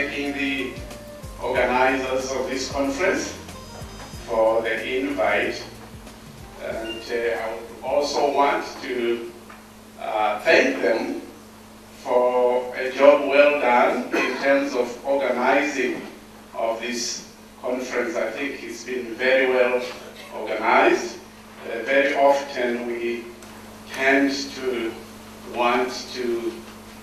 thanking the organizers of this conference for the invite. And I would also want to thank them for a job well done in terms of organizing of this conference. I think it's been very well organized. Very often we tend to want to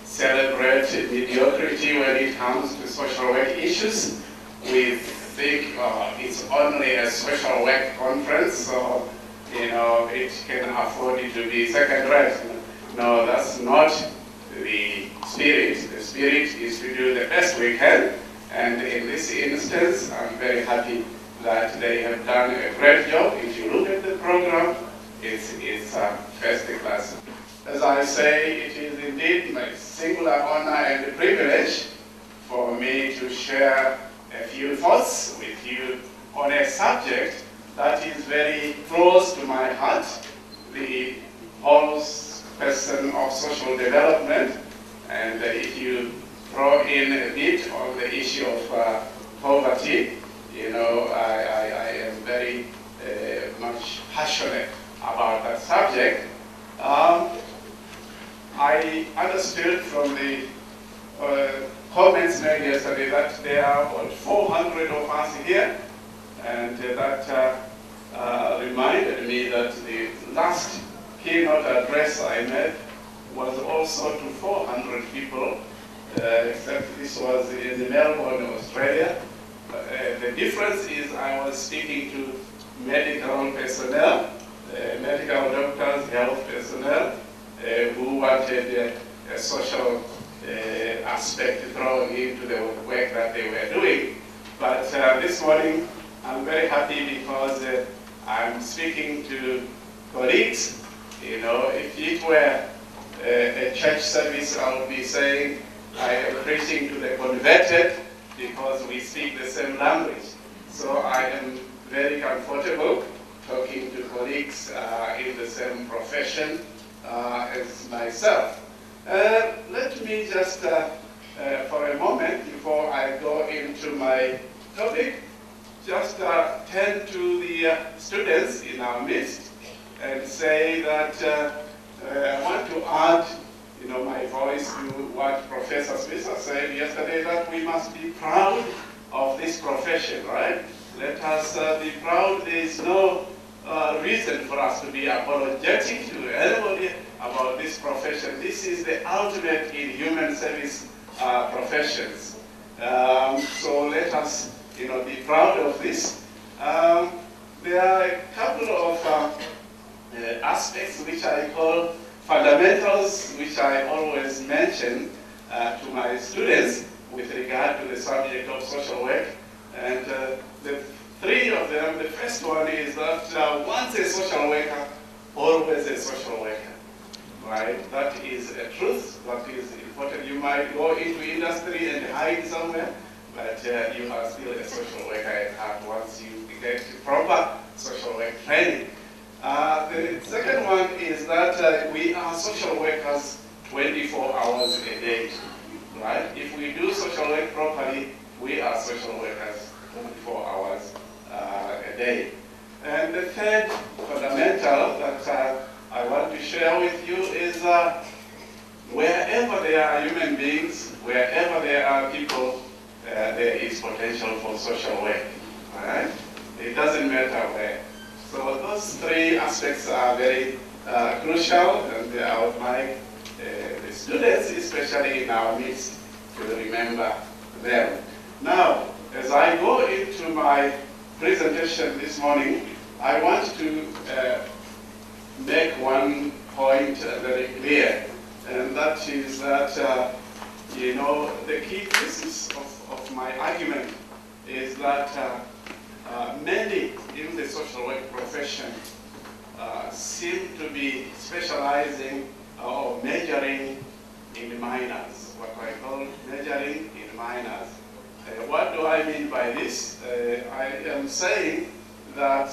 celebrate mediocrity when it comes to social work issues. We think it's only a social work conference, so it can afford it to be second rate. No, that's not the spirit. The spirit is to do the best we can, and in this instance, I'm very happy that they have done a great job. If you look at the program, it's first class. As I say, it is indeed my singular honor and privilege for me to share a few thoughts with you on a subject that is very close to my heart, the whole person of social development. And if you throw in a bit on the issue of poverty, I am very much passionate about that subject. I understood from the comments made yesterday that there are about 400 of us here, and that reminded me that the last keynote address I made was also to 400 people, except this was in Melbourne, Australia. The difference is I was speaking to medical personnel, medical doctors, health personnel, who wanted a social aspect thrown into the work that they were doing. But this morning, I'm very happy because I'm speaking to colleagues. If it were a church service, I would be saying I am preaching to the converted because we speak the same language. So I am very comfortable talking to colleagues in the same profession as myself. Let me just, for a moment, before I go into my topic, just turn to the students in our midst and say that I want to add my voice to what Professor Smith said yesterday, that we must be proud of this profession, right? Let us be proud. There is no reason for us to be apologetic to anybody about this profession. This is the ultimate in human service professions. So let us be proud of this. There are a couple of aspects which I call fundamentals, which I always mention to my students with regard to the subject of social work. And the three of them, the first one is that once a social worker, always a social worker, right? That is a truth, that is important. You might go into industry and hide somewhere, but you are still a social worker at heart once you get proper social work training. The second one is that we are social workers 24 hours a day, right? If we do social work properly, we are social workers 24 hours a day. And the third fundamental that I want to share with you is wherever there are human beings, wherever there are people, there is potential for social work, right? It doesn't matter where. So those three aspects are very crucial, and I would like the students, especially in our midst, to remember them. Now, as I go into my presentation this morning, I want to make one point very clear, and that is that, the key thesis of my argument is that many in the social work profession seem to be specializing or majoring in minors, what I call majoring in minors. What do I mean by this? I am saying that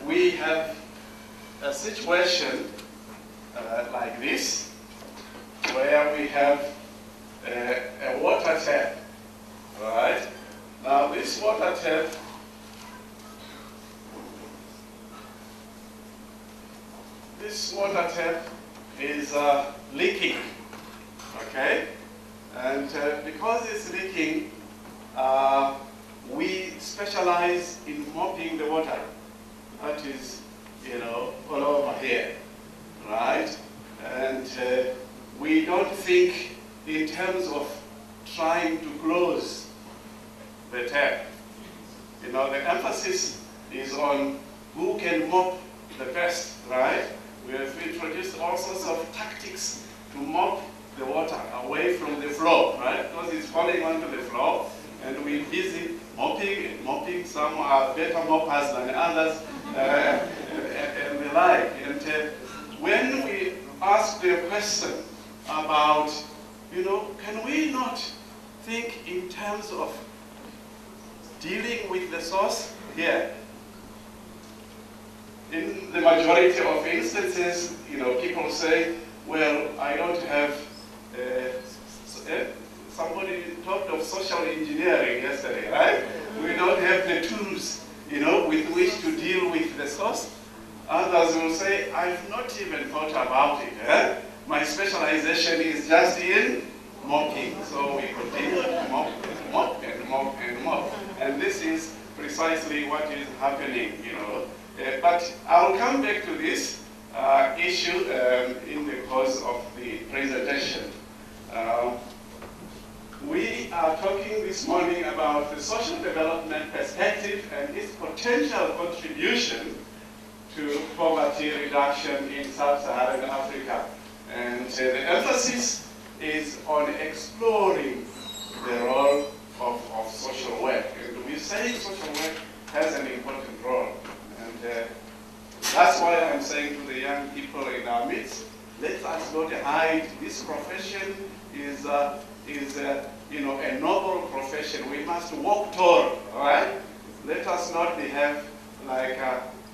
we have a situation like this, where we have a water tap, right? Now this water tap is leaking, okay? And because it's leaking, we specialize in mopping the water. That is, all over here, right? And we don't think in terms of trying to close the tap. The emphasis is on who can mop the best, right? We have introduced all sorts of tactics to mop the water away from the floor, right? Because it's falling onto the floor, and we're busy mopping and mopping. Some are better moppers than others, and the like. And when we ask the question about, can we not think in terms of dealing with the source here? In the majority of instances, people say, well, I don't have, somebody talked of social engineering yesterday, right? We don't have the tools, with which to deal with the source. Others will say, I've not even thought about it. My specialization is just in mopping. So we continue to mop and mop and mop and mop. And this is precisely what is happening, But I'll come back to this issue in the course of the presentation. We are talking this morning about the social development perspective and its potential contribution to poverty reduction in sub-Saharan Africa. And the emphasis is on exploring the role of social work. And we say social work has an important role. And that's why I'm saying to the young people in our midst, let us not hide. This profession is a noble profession. We must walk tall, all right? Let us not behave like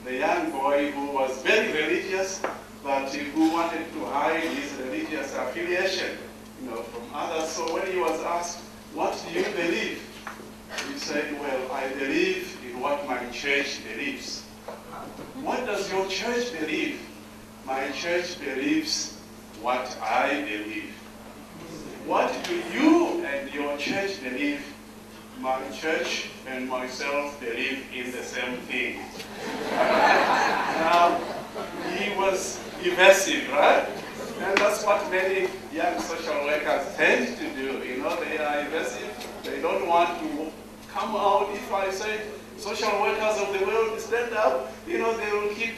the young boy who was very religious, but who wanted to hide his religious affiliation, from others. So when he was asked, what do you believe? He said, well, I believe in what my church believes. What does your church believe? My church believes what I believe. What do you and your church believe? My church and myself believe in the same thing. Now, he was evasive, right? And that's what many young social workers tend to do. They are evasive. They don't want to come out. If I say, social workers of the world, stand up, they will keep,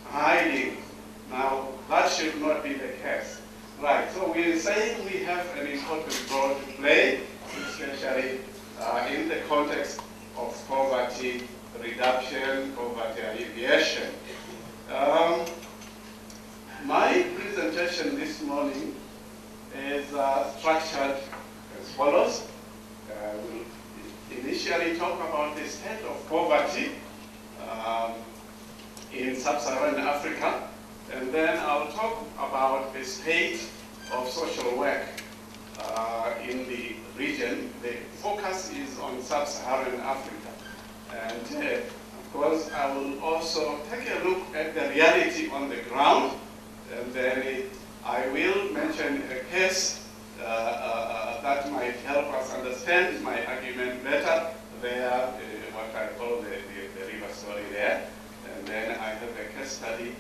hiding. Now, that should not be the case. Right, so we're saying we have an important role to play, especially in the context of poverty reduction, poverty alleviation. My presentation this morning is structured as follows. We'll initially talk about the state of poverty in sub-Saharan Africa, and then I'll talk about the state of social work in the region. The focus is on sub-Saharan Africa. And of course, I will also take a look at the reality on the ground, and then I will mention a case that might help us understand my argument better there, what I call the river story there. And then I have a case study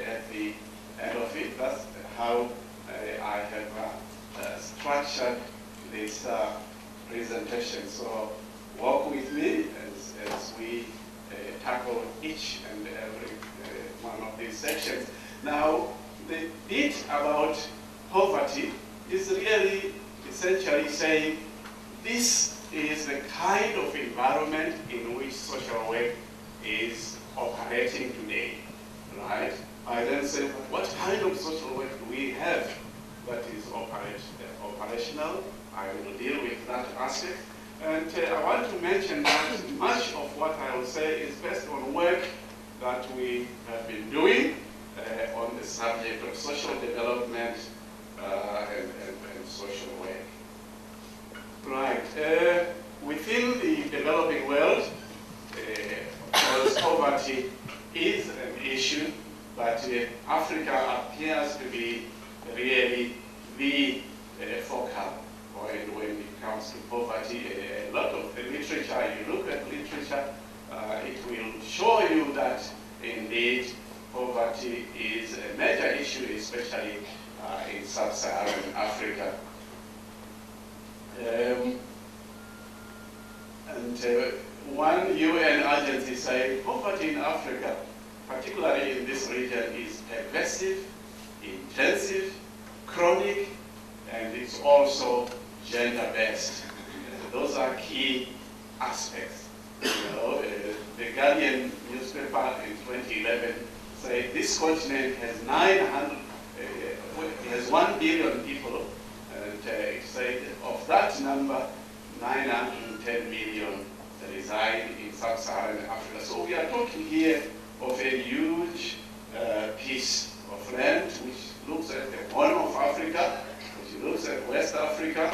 at the end of it. That's how I have structured this presentation. So walk with me as we tackle each and every one of these sections. Now, the bit about poverty is really essentially saying this is the kind of environment in which social work is operating today, right? I then say, what kind of social work do we have that is operational? I will deal with that aspect. And I want to mention that much of what I will say is based on work that we have been doing on the subject of social development and social poverty is a major issue, especially in sub-Saharan Africa. One UN agency said poverty in Africa, particularly in this region, is pervasive, intensive, chronic, and it's also gender-based. Those are key aspects. The Guardian newspaper in 2011 said this continent has 1 billion people, and it said of that number, 910 million reside in sub-Saharan Africa. So we are talking here of a huge piece of land which looks at the Horn of Africa, which looks at West Africa,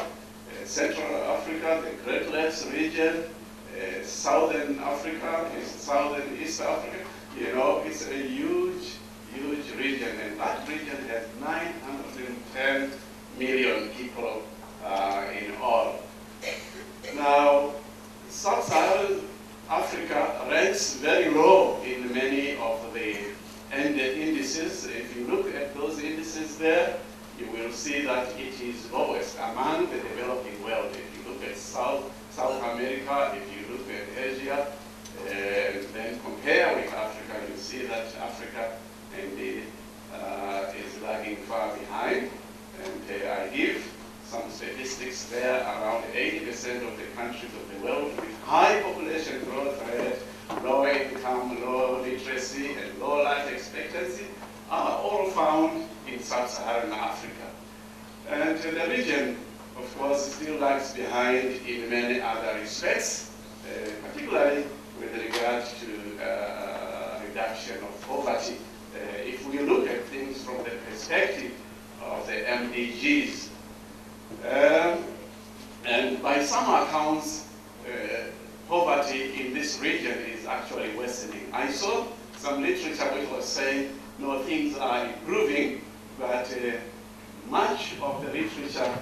Central Africa, the Great Lakes region, Southern Africa, Southern East Africa. It's a huge, huge region, and that region has 910 million people in all. Now, sub-Saharan Africa ranks very low in many of the indices. If you look at those indices there, you will see that it is lowest among the developing world. If you look at South America, if you look at Asia, then compare with Africa, you see that Africa indeed is lagging far behind. And I give some statistics there. Around 80% of the countries of the world with high population growth rate, low income, low literacy, and low life expectancy are all found in sub-Saharan Africa. And the region, of course, still lags behind in many other respects, particularly with regard to reduction of poverty. If we look at things from the perspective of the MDGs, and by some accounts, poverty in this region is actually worsening. I saw some literature which was saying, no, things are improving, but much of the literature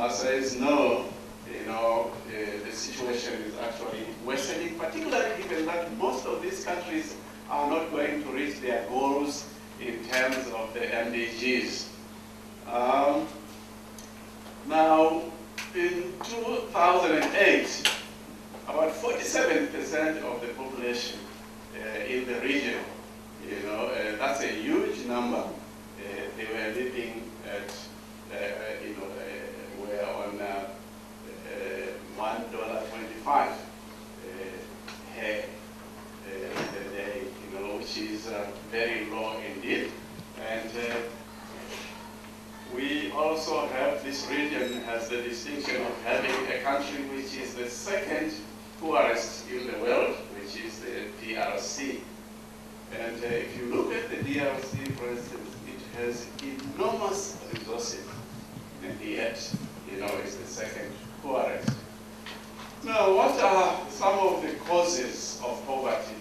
says no, the situation is actually worsening, particularly given that most of these countries are not going to reach their goals in terms of the MDGs. Now, in 2008, about 47% of the population in the region, that's a huge number. They were living at, were on $1.25 per day, which is very low indeed. And we also have, this region has the distinction of having a country which is the second poorest in the world, which is the DRC. And if you look at the DRC, for instance, it has enormous resources, and yet, it's the second poorest. Now, what are some of the causes of poverty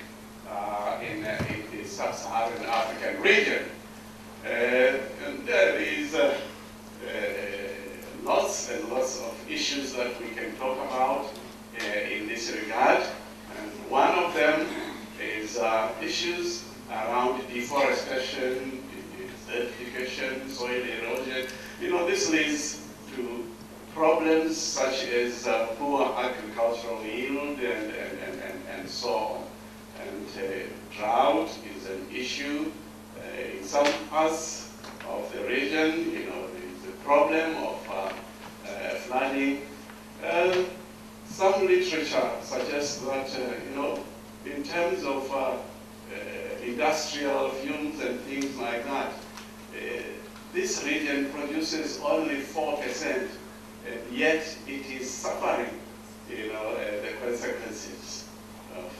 in the sub-Saharan African region? And there is lots and lots of issues that we can talk about in this regard. And one of them is issues around deforestation, desertification, soil erosion. This leads to problems such as poor agricultural yield and so on. And drought is an issue. In some parts of the region, there's a problem of flooding. Some literature suggests that, in terms of industrial fumes and things like that, this region produces only 4%, and yet it is suffering, the consequences of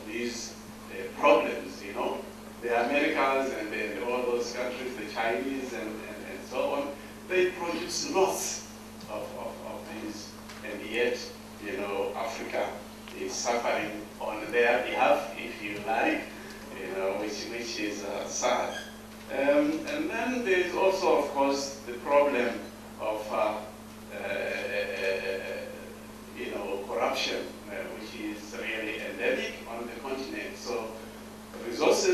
these problems. The Americans and all those countries, the Chinese and so on, they produce lots of these, and yet, Africa is suffering on their behalf, if you like, which is sad. And then there is also, of course, the problem of corruption, which is really endemic on the continent. So resources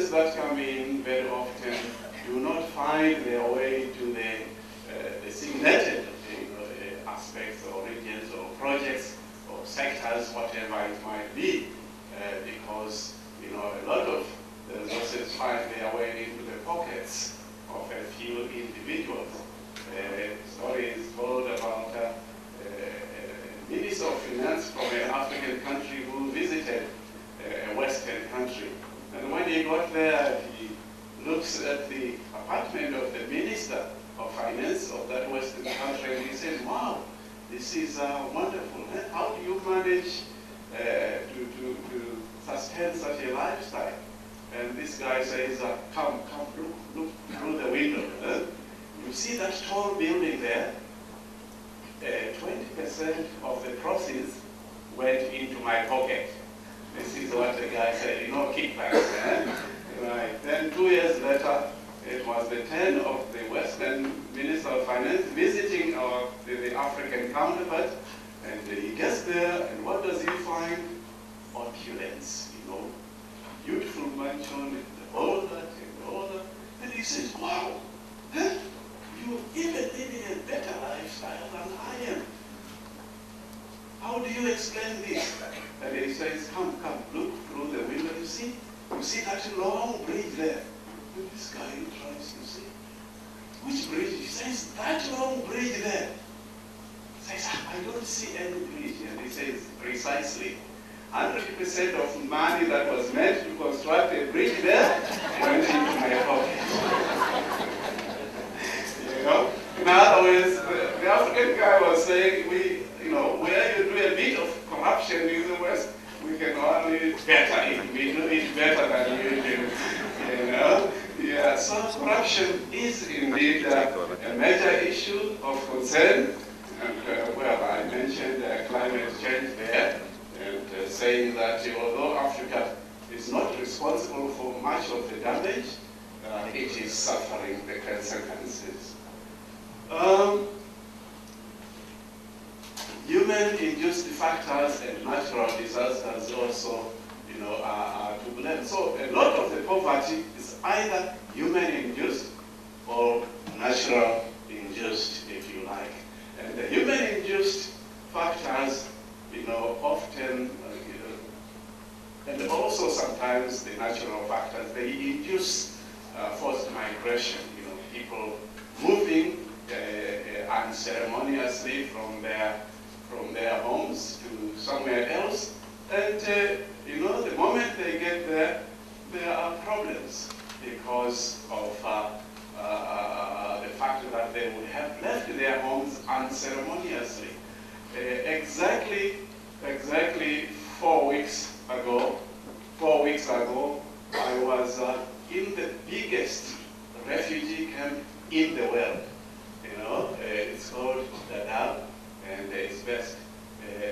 this is wonderful. Eh? How do you manage to sustain such a lifestyle? And this guy says, come, look through the window. Eh? You see that tall building there? 20% of the proceeds went into my pocket. This is what the guy said, you know, kickbacks. Eh? Right. Then 2 years later, it was the turn of the Western Minister of Finance visiting the African counterpart, and he gets there, and what does he find? Opulence, you know, beautiful mansion, and all that, and all that. And he says, wow, huh? You're even living a better lifestyle than I am. How do you explain this? And he says, come, look through the window, you see that long bridge there? And this guy tries to see, which bridge? He says, that long bridge there. He says, I don't see any bridge. And he says, precisely. 100% of money that was meant to construct a bridge there went into my pocket. You know? In other words, the African guy was saying, where you do a bit of corruption in the West, we can only better it. We do it better than you do. You know? Yeah, so corruption is indeed a major issue of concern. And I mentioned climate change there, and saying that although Africa is not responsible for much of the damage, it is suffering the consequences. Human-induced factors and natural disasters also, are to blame. So a lot of the poverty is either human-induced or natural-induced, if you like. And the human-induced factors, often, and also sometimes the natural factors, they induce forced migration. People moving unceremoniously from their homes to somewhere else, and the moment they get there are problems because of the fact that they would have left their homes unceremoniously. Exactly 4 weeks ago, I was in the biggest refugee camp in the world. It's called Dadaab, and it's based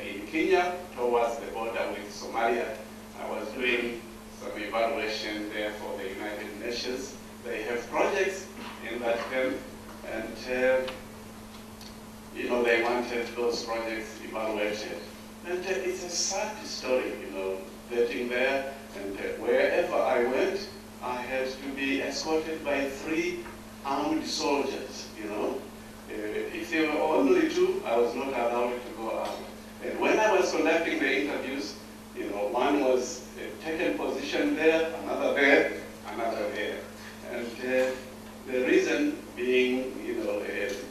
in Kenya towards the border with Somalia. I was doing some evaluation there for the United Nations. They have projects in that camp, and they wanted those projects evaluated. And it's a sad story, getting there, and wherever I went, I had to be escorted by 3 armed soldiers, If there were only 2, I was not allowed to go out. And when I was conducting the interviews, one was taken position there, another there, another there. And the reason being,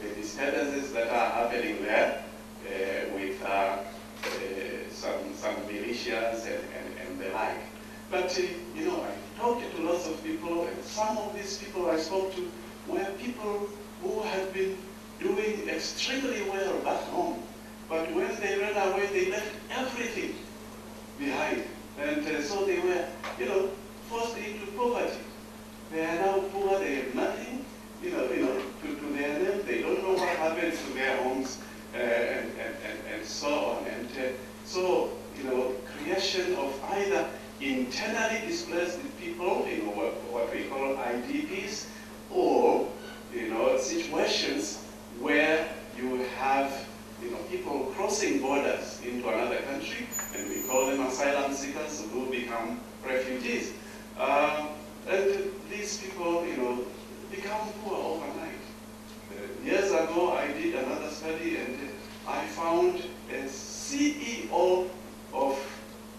the disturbances that are happening there with some militias and the like. But, I talked to lots of people, and some of these people I spoke to were people who had been doing extremely well back home. But when they ran away, they left everything behind. And so they were, forced into poverty. They are now poor, they have nothing, to their name. They don't know what happened to their homes, and so on. And so, creation of either internally displaced people, what we call IDPs, or, situations where you have, people crossing borders into another country, and we call them asylum seekers who become refugees. And these people, become poor overnight. Years ago, I did another study, and I found a CEO of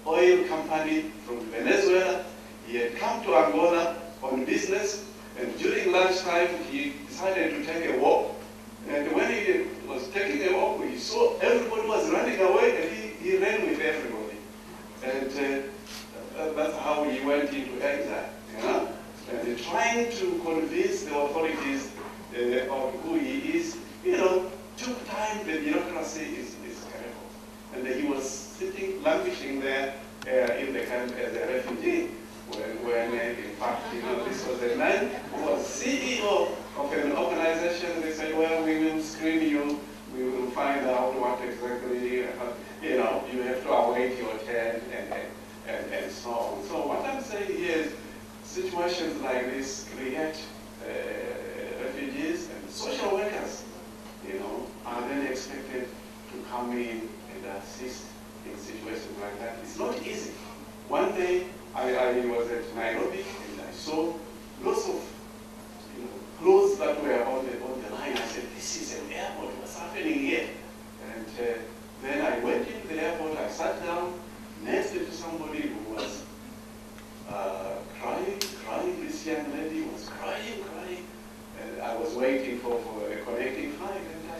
oil company from Venezuela. He had come to Angola on business, and during lunchtime, he decided to take a walk. And when he was taking a walk, he saw everybody was running away, and he ran with everybody. And that's how he went into exile, And trying to convince the authorities of who he is, took time, the bureaucracy leprosy is terrible. And he was sitting, languishing there in the camp as a refugee, when in fact, this was a man who was CEO of an organization. They said, well, we will screen you, we will find out what exactly, you have to await your turn, and so on. So what I'm saying here is, situations like this create refugees and social workers, are then expected to come in and assist in situations like that. It's not easy. One day I was at Nairobi and I saw lots of clothes that were on the line. I said, this is an airport, what's happening here? And then I went into the airport, I sat down next to somebody who was crying. This young lady was crying. And I was waiting for a connecting flight, and I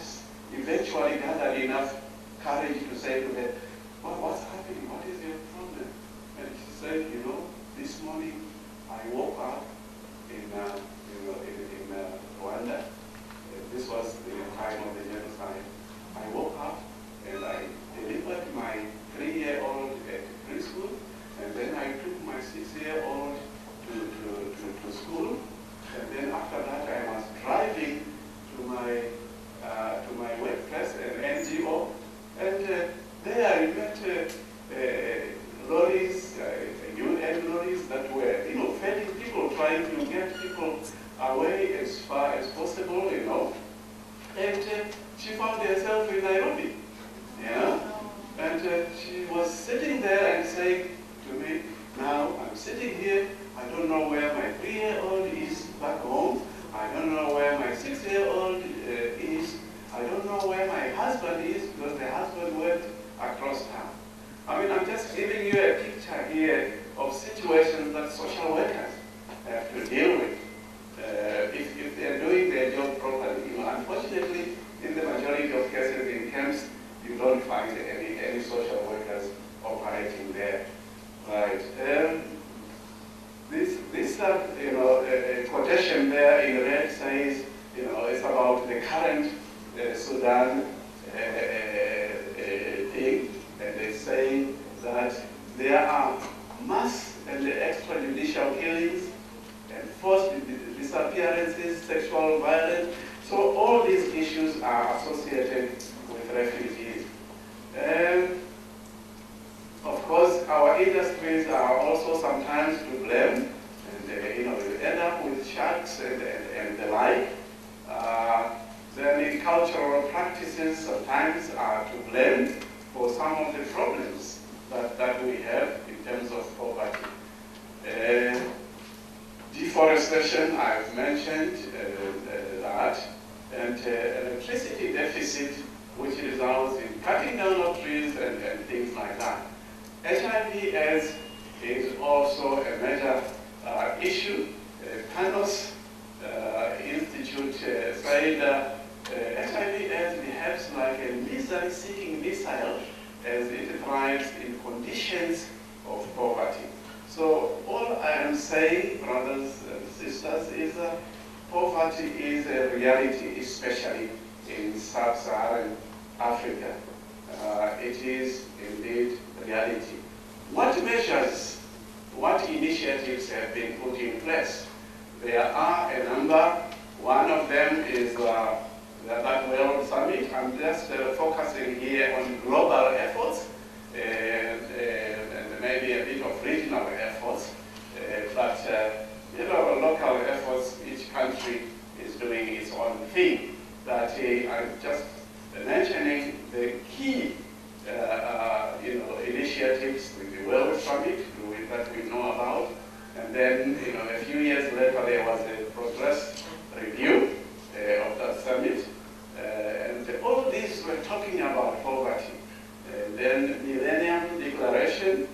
eventually gathered enough courage to say to her, well, what's happening? What is your problem? And she said, this morning I woke up in Rwanda. This was the time of the genocide. I woke up and I delivered my 3-year-old at preschool, and then I took my 6-year-old to school, and then after that I was driving to my workplace, an NGO, and there I met lorries, UN lorries that were ferrying people, trying to get people away as far as possible, and she found herself in Nairobi, and she was sitting there and saying to me, now I'm sitting here, I don't know where my 3-year-old is back home, I don't know where my 6-year-old is, I don't know where my husband is, because the husband went across town. I mean, I'm just giving you a picture here of situations that social workers have to deal with if they're doing their job properly. Unfortunately, in the majority of cases in camps, you don't find any social workers operating there. Right. This quotation there in red says, it's about the current Sudan thing, and it's saying that there are mass and extrajudicial killings and forced disappearances, sexual violence. So all these issues are associated with refugees. Of course, our industries are also sometimes to blame, and you end up with sharks and the like. Then the cultural practices sometimes are to blame for some of the problems that we have in terms of poverty. Deforestation, I've mentioned that, and electricity deficit, which results in cutting down of trees and things like that. HIV/AIDS is also a major issue. Panos Institute said HIV/AIDS behaves like a misery-seeking missile as it thrives in conditions of poverty. So all I am saying, brothers and sisters, is that poverty is a reality, especially in sub-Saharan Africa. It is indeed reality. What measures, what initiatives have been put in place? There are a number. One of them is that World Summit. I'm just focusing here on global efforts and maybe a bit of regional efforts, but local efforts, each country is doing its own thing. But I'm just mentioning the key initiatives with the World Summit that we know about, and then a few years later there was a progress review of that summit, and all these were talking about poverty. And then Millennium Declaration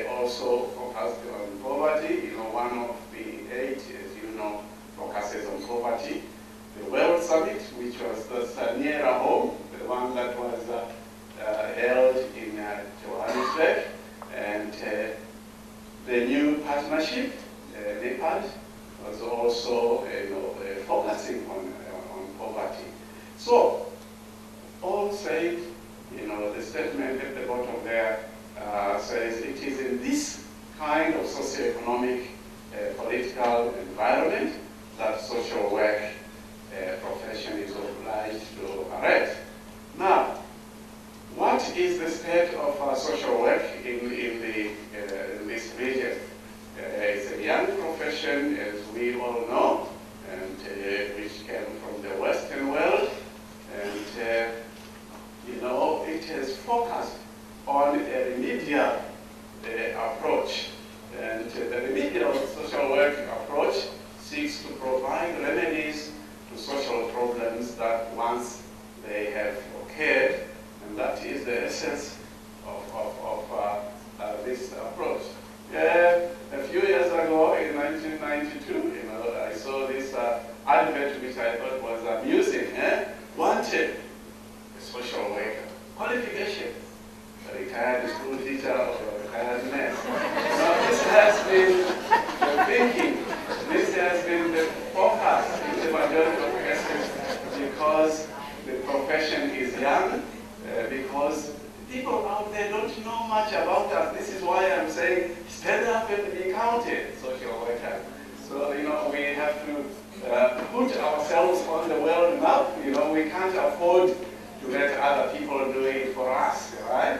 also focused on poverty. One of the 8, as focuses on poverty. The World Summit, which was nearer home, the one that was held in Johannesburg, and the new partnership, Nepal, was also focusing on poverty. So all said, you know, the statement at the bottom there says it is in this kind of socioeconomic, political environment that social work profession is obliged to operate. Now, what is the state of social work in this region? It's a young profession, as we all know, and which came from the Western world, and you know, it has focused on a remedial approach, and the remedial social work approach seeks to provide remedies to social problems that once they have occurred, and that is the essence of this approach. A few years ago, in 1992, you know, I saw this advert which I thought was amusing. Wanted a social worker, qualification, a retired school teacher or a retired nurse. So this has been the thinking, this has been the focus in the majority of cases, because the profession is young, because people out there don't know much about us. This is why I'm saying stand up and be counted, social worker. So, you know, we have to put ourselves on the world map. You know, we can't afford to let other people do it for us, right?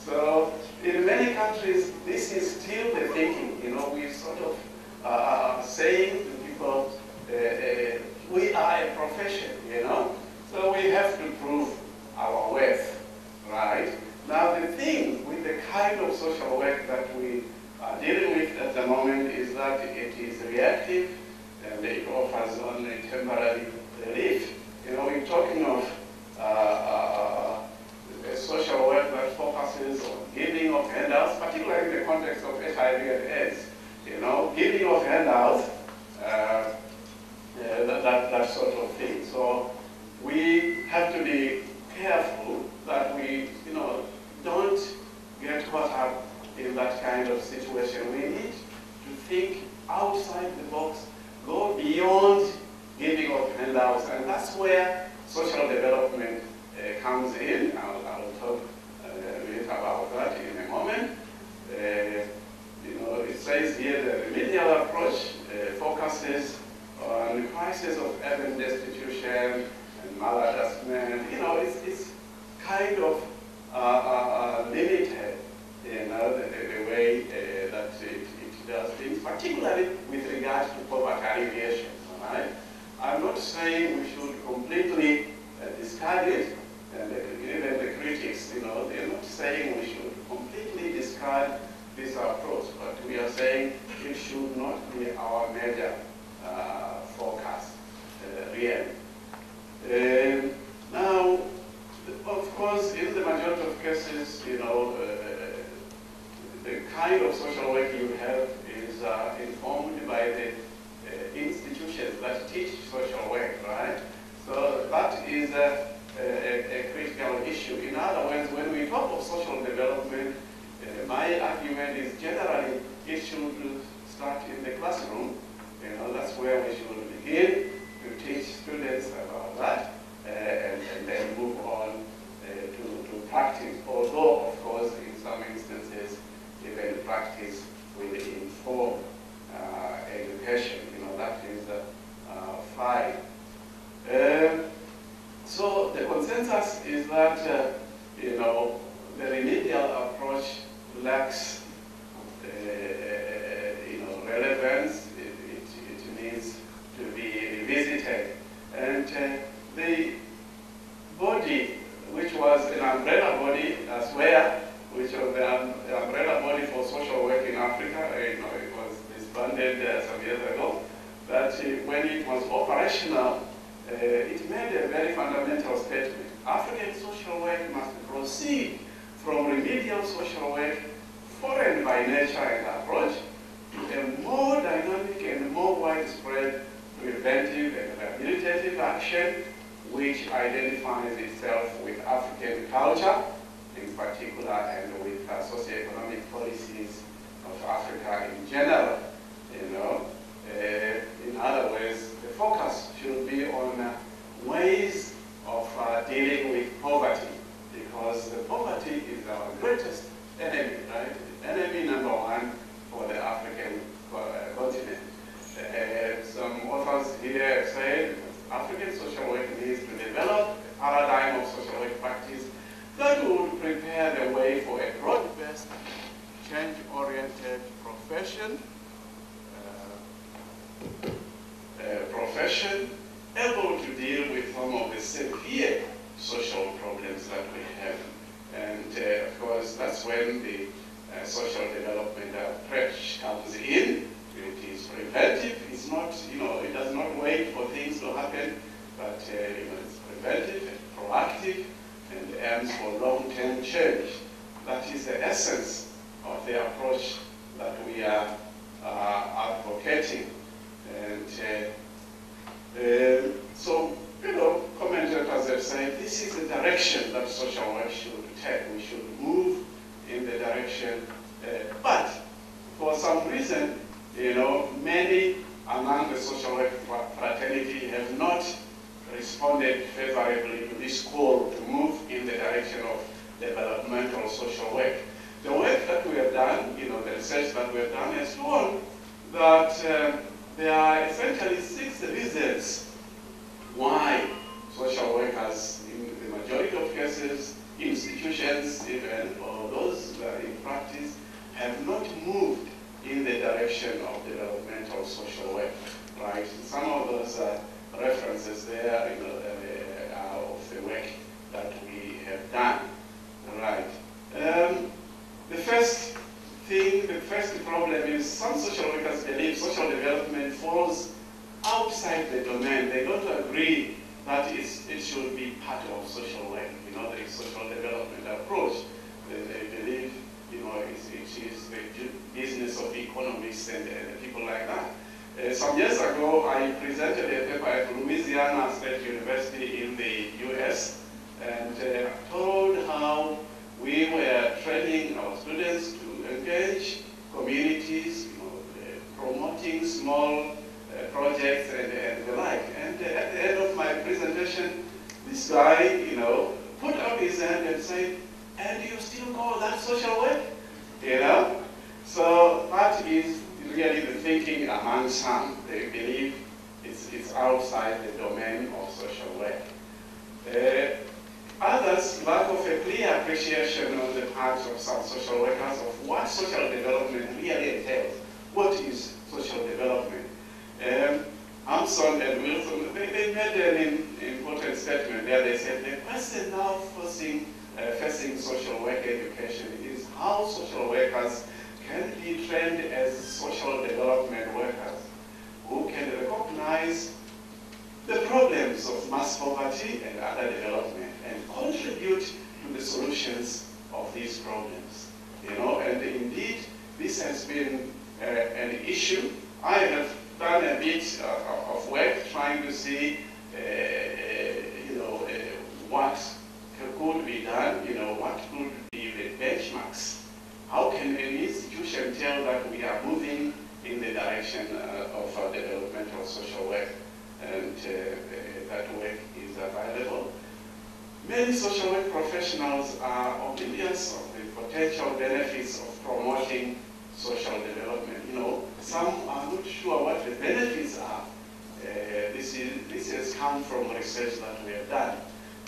So, in many countries, this is still the thinking. You know, we sort of saying to people, we are a profession, you know? So we have to prove our worth, right? Now the thing with the kind of social work that we are dealing with at the moment is that it is reactive and it offers only temporary relief. You know, we're talking of a social work that focuses on giving of handouts, particularly in the context of HIV and AIDS. You know, giving of handouts, that sort of thing. So we have to be careful that we, you know, don't get caught up in that kind of situation. We need to think outside the box, go beyond giving of handouts, and that's where social development comes in. I'll talk a bit about that in a moment. You know, it says here the remedial approach focuses on crisis of urban destitution and maladjustment. You know, it's kind of limited, you know, the way that it does things, particularly with regard to poverty alleviation, all right? I'm not saying we should completely discard it, and even the critics, you know, they're not saying we should completely discard this approach, but we are saying it should not be our major focus, really. Now, of course, in the majority of cases, you know, the kind of social work you have is informed by the institutions that teach social work, right? So that is a critical issue. In other words, when we talk of social development, my argument is generally it should start in the classroom. You know, that's where we should begin to teach students about that, and then move on to practice. Although, of course, in some instances, even practice will inform education. You know, that is fine. So the consensus is that you know, the remedial approach lacks you know, relevance. It needs to be revisited, and the body, which was an umbrella body elsewhere, which was the umbrella body for social work in Africa, you know, it was disbanded some years ago, that when it was operational, it made a very fundamental statement. African social work must proceed from remedial social work, foreign by nature and approach, to a more dynamic and more widespread preventive and rehabilitative action, which identifies itself with African culture in particular and with socioeconomic policies of Africa in general. You know, in other words, the focus should be on ways of dealing with poverty greatest enemy, right? Enemy number one for the African continent. Some authors here say African social work needs to develop a paradigm of social work practice that would prepare the way for a broad-based, change-oriented profession, able to deal with some of the severe social problems that we have. And of course, that's when the social development approach comes in. It is preventive. It's not, it does not wait for things to happen, but it's preventive and proactive and aims for long-term change. That is the essence of the approach that we are advocating. And so, commentators have said this is the direction that social work should take. We should move in the direction, but for some reason, many among the social work fraternity have not responded favorably to this call to move in the direction of developmental social work. The work that we have done, the research that we have done has shown that there are essentially 6 reasons why social workers, in the majority of cases, institutions even, or those that are in practice, have not moved in the direction of developmental social work, right? Some of those references there, are of the work that we have done, right? The first problem is some social workers believe social development falls outside the domain. They don't agree that it should be part of social work, the social development approach. They believe, it is the business of economists and people like that. Some years ago, I presented a paper at Louisiana State University in the US and told how we were training our students to engage communities, promoting small projects and the like. And at the end of my presentation, this guy, put up his hand and said, "And you still call that social work?" So that is really the thinking among some. They believe it's outside the domain of social work. Others lack of a clear appreciation on the part of some social workers of what social development really entails. What is social development? Armstrong and Wilson, they made an important statement there. They said the question now facing social work education is how social workers can be trained as social development workers who can recognize the problems of mass poverty and other development and contribute to the solutions of these problems. And indeed, this has been an issue. I have done a bit of work trying to see, what could be done, what could be the benchmarks. How can an institution tell that we are moving in the direction of developmental social work and that work is available? Many social work professionals are oblivious of the potential benefits of promoting social development. Some are not sure what the benefits are. This has come from research that we have done.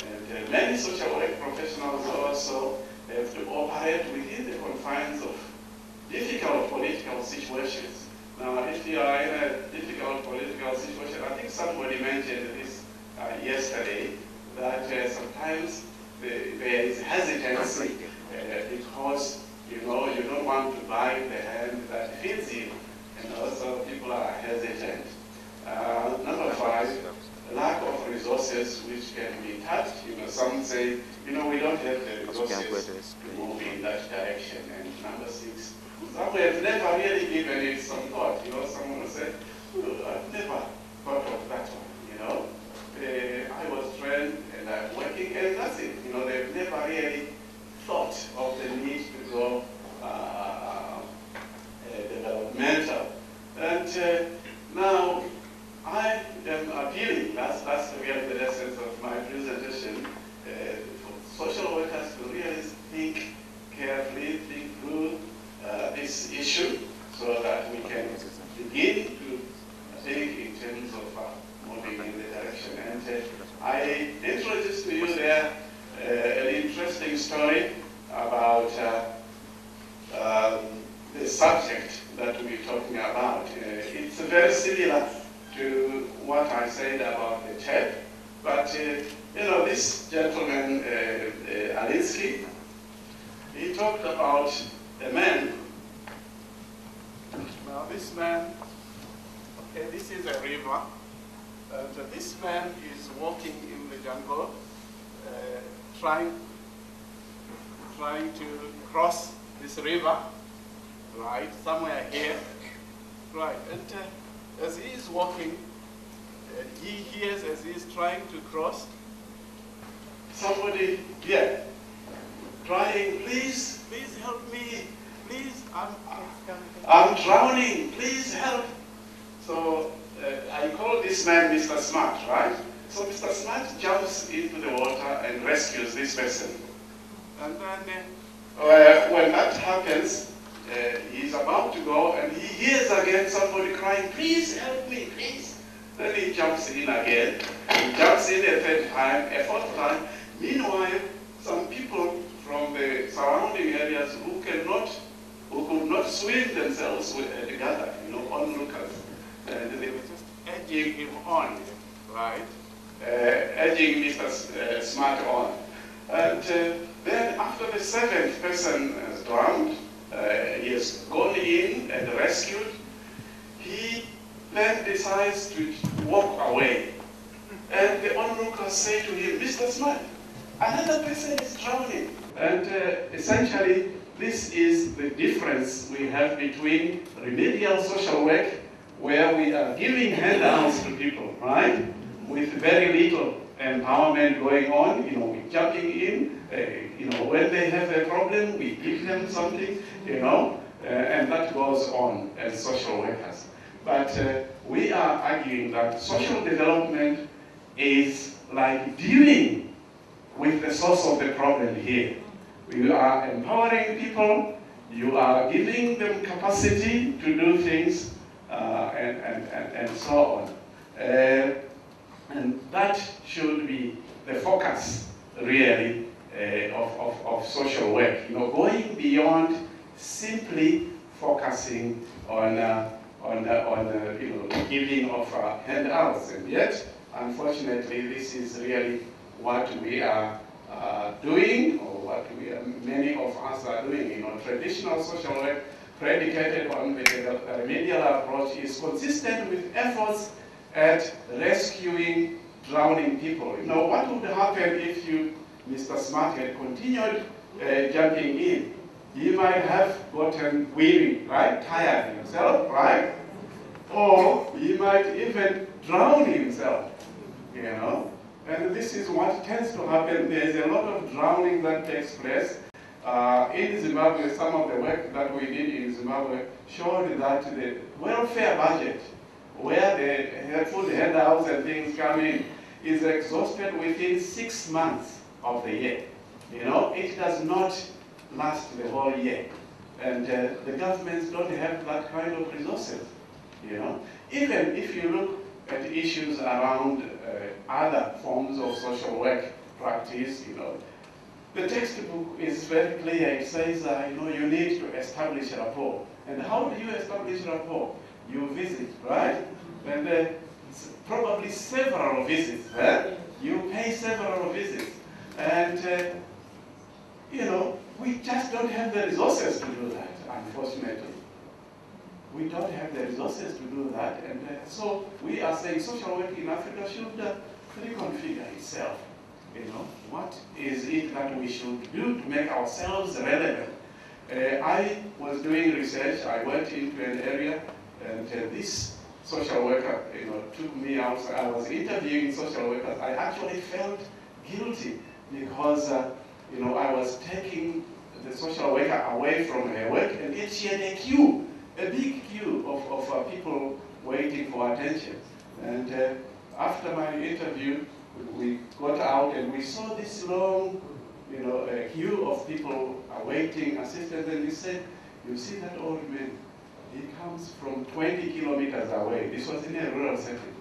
And many social work professionals also have to operate within the confines of difficult political situations. Now, if you are in a difficult political situation, I think somebody mentioned this yesterday, that sometimes there is hesitancy because you don't want to bite the hand that feeds you, and also people are hesitant. Number 5, lack of resources which can be tapped. Some say, we don't have the resources to move in that direction. And number 6, some have never really given it some thought. Someone will say, I've never thought of that one. I was trained and I'm working, and that's it. They've never really thought of the need to go developmental. And now I am appealing, that's really the essence of my presentation, for social workers to really think carefully gentleman, Alinsky, he talked about a man. Now this man, okay, this is a river, and this man is walking in the jungle, trying to cross this river, right, somewhere here, right, and as he is walking, he hears as he is trying to cross, somebody here, crying, please help me, please, I'm drowning, please help. So I call this man Mr. Smart, right? So Mr. Smart jumps into the water and rescues this person. And then when that happens, he's about to go and he hears again somebody crying, please help me, please. Then he jumps in again. He jumps in a third time, a fourth time. Meanwhile, some people from the surrounding areas who could not swim themselves gathered, onlookers. And they were just edging him on, right? Edging Mr. Smart on. And then after the seventh person has drowned, he has gone in and rescued, he then decides to walk away. And the onlookers say to him, Mr. Smart, another person is drowning. And essentially, this is the difference we have between remedial social work, where we are giving handouts to people, right? With very little empowerment going on, we're jumping in, when they have a problem, we give them something, and that goes on as social workers. But we are arguing that social development is like dealing with the source of the problem here. We are empowering people, you are giving them capacity to do things, and so on. And that should be the focus, really, of social work. Going beyond simply focusing on giving of handouts. And yet, unfortunately, this is really what we are doing, or what many of us are doing. Traditional social work predicated on the remedial approach is consistent with efforts at rescuing drowning people. What would happen if you, Mr. Smart, had continued jumping in? He might have gotten weary, right? Tired himself, right? Or he might even drown himself, And this is what tends to happen. There's a lot of drowning that takes place. In Zimbabwe, some of the work that we did in Zimbabwe showed that the welfare budget, where the food handouts and things come in, is exhausted within 6 months of the year. It does not last the whole year. And the governments don't have that kind of resources, Even if you look at issues around other forms of social work practice, the textbook is very clear. It says, you need to establish rapport. And how do you establish rapport? You visit, right? And probably several visits. You pay several visits. And, we just don't have the resources to do that, unfortunately. We don't have the resources to do that. And so we are saying social work in Africa should reconfigure itself. What is it that we should do to make ourselves relevant? I was doing research. I went into an area, and this social worker, took me out. I was interviewing social workers. I actually felt guilty because, I was taking the social worker away from her work, and yet she had a queue, a big queue of people waiting for attention. And after my interview, we got out and we saw this long, a queue of people awaiting assistance, and he said, you see that old man? He comes from 20 kilometers away. This was in a rural setting.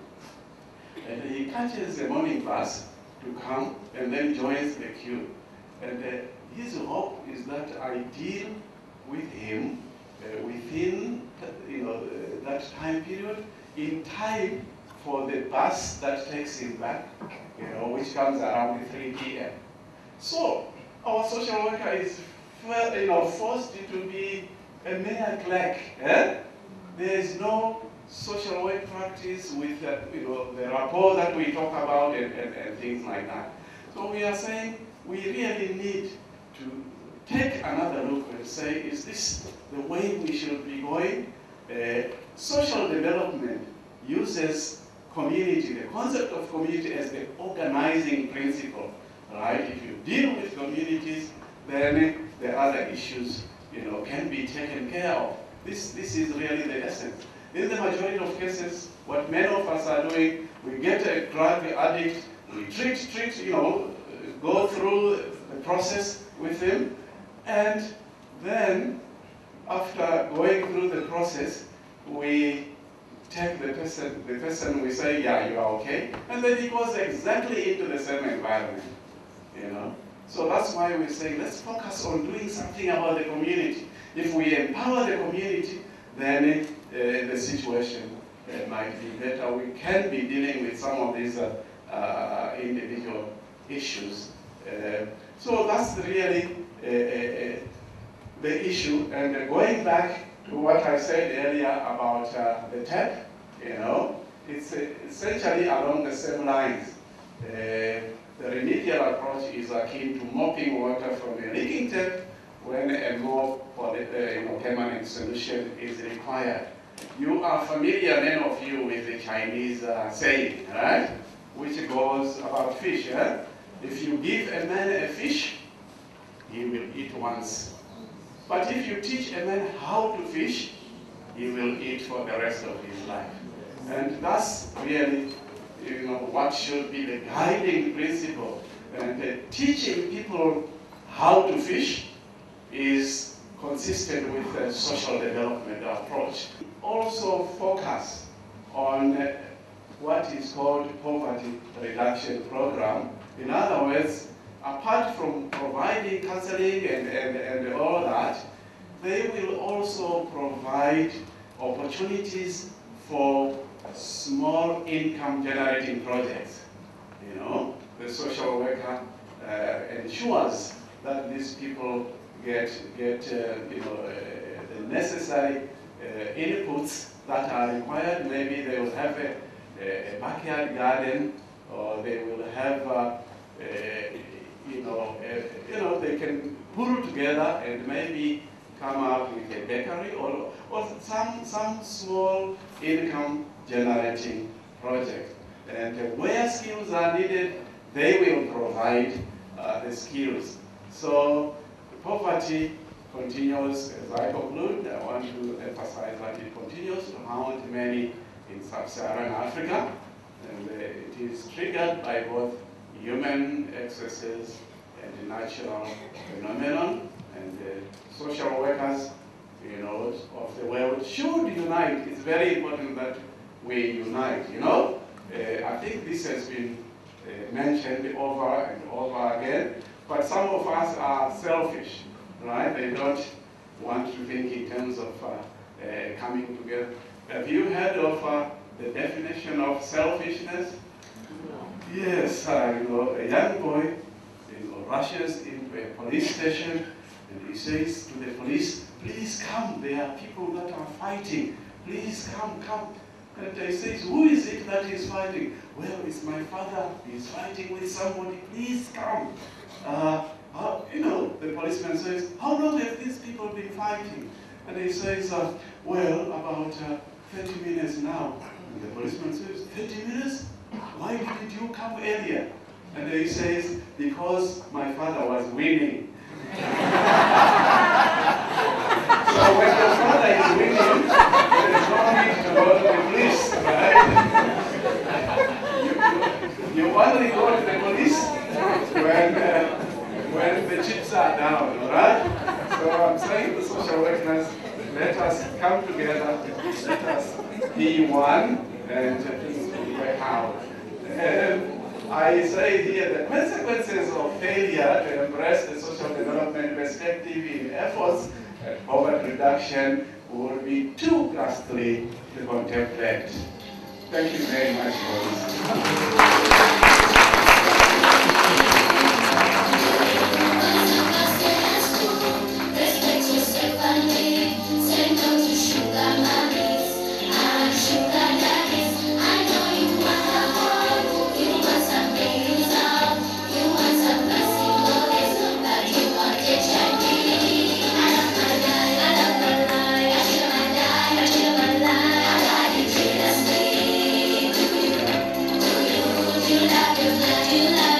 And he catches the morning bus to come and then joins the queue. And his hope is that I deal with him within that time period, in time for the bus that takes him back which comes around 3 p.m. So our social worker is forced to be a mere clerk. There is no social work practice with the rapport that we talk about and things like that. So we are saying we really need to take another look and say, is this the way we should be going? Social development uses community, the concept of community as the organizing principle, right? If you deal with communities, then the other issues, can be taken care of. This is really the essence. In the majority of cases, what many of us are doing, we get a drug addict, we treat, go through the process with him, and then after going through the process, we take the person, we say, yeah, you are okay, and then he goes exactly into the same environment, So that's why we say, let's focus on doing something about the community. If we empower the community, then the situation might be better. We can be dealing with some of these individual issues. So that's really the issue. And going back to what I said earlier about the tap, it's essentially along the same lines. The remedial approach is akin to mopping water from a leaking tap when a more permanent solution is required. You are familiar, many of you, with the Chinese saying, right? Which goes about fish. If you give a man a fish, he will eat once. But if you teach a man how to fish, he will eat for the rest of his life. And that's really what should be the guiding principle. And teaching people how to fish is consistent with the social development approach. Also focus on what is called poverty reduction program. In other words, apart from providing counseling and all that, they will also provide opportunities for small income generating projects. The social worker ensures that these people get the necessary inputs that are required. Maybe they will have a backyard garden, or they will have they can pull together and maybe come up with a bakery or some small income generating project. And where skills are needed, they will provide the skills. So poverty continues. As I conclude, I want to emphasize that it continues to haunt many in sub-Saharan Africa, and it is triggered by both human excesses and natural phenomenon. And social workers, of the world should unite. It's very important that we unite. I think this has been mentioned over and over again. But some of us are selfish, right? They don't want to think in terms of coming together. Have you heard of the definition of selfishness? Yes, a young boy rushes into a police station and he says to the police, please come, there are people that are fighting. Please come. And he says, who is it that is fighting? Well, it's my father, he's fighting with somebody, please come. The policeman says, how long have these people been fighting? And he says, well, about 30 minutes now. And the policeman says, 30 minutes? Why didn't you come earlier? And he says, because my father was winning. So when your father is winning, there is no need to go to the police, right? You only go to the police when the chips are down, right? So I'm saying to social workers, let us come together, let us be one, and work out. I say here the consequences of failure to embrace the social development perspective in efforts at poverty reduction would be too costly to contemplate. Thank you very much for listening. reflect you like